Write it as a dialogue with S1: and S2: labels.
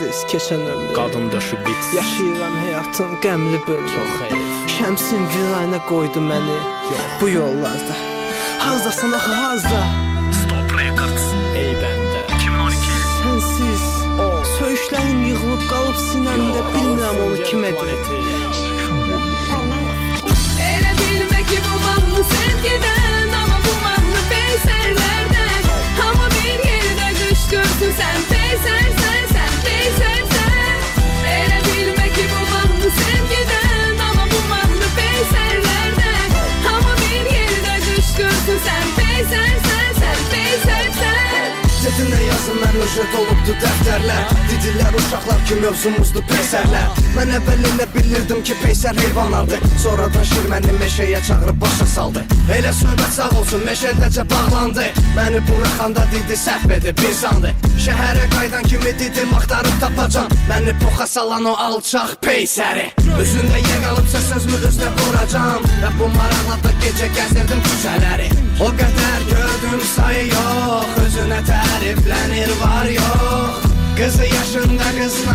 S1: sənsiz keçən ömrüm.
S2: Qadın döşü bit.
S1: Yaşayıram həyatın qəmli bölümü.
S2: Çox heyf.
S1: Şəmsin virayına qoydu məni bu yollarda. Hazdasan axı hazda.
S3: Stop Records.
S2: Ey bəndə.
S3: 2012.
S1: Sənsiz söyüşlərim yığılıb qalıb sinəmdə, bilmirəm onu kim edir.
S4: Elə bilmə ki bu mahnı sevgiden, ama bu mahnı peyserlerden. Ama bir yerdə qışqırsın sən peysersən, sən peysersən. Elə bilmə ki bu mahnı sevgiden, ama bu mahnı peyserlerden. Ama bir yerdə qışqırsın sən peysersən, sən peysersən.
S5: Setinlə yazın mən öjet olubdu dəftərlər. Didilər uşaqlar ki mövzumuzdu peysərlər. Mən əvvəlində bilirdim ki peysər heyvanlardır. Sonradan şir məni meşəyə çağırıb başa saldı. Elə söhbət sağ olsun meşədəcə bağlandı. Məni buraxanda didi səhv edib bir sandı. Şəhərə qaydan kimi didim axtarıb tapacam. Məni poxa salan o alçaq peysəri. Özündə yer qalıbsa sözümü özünə vuracam. Və bu maraqla gecə gəzdirdim küçələri. O qədər gördüm sayı yox, özünə təriflənir var yox. Qızı yaşında qızla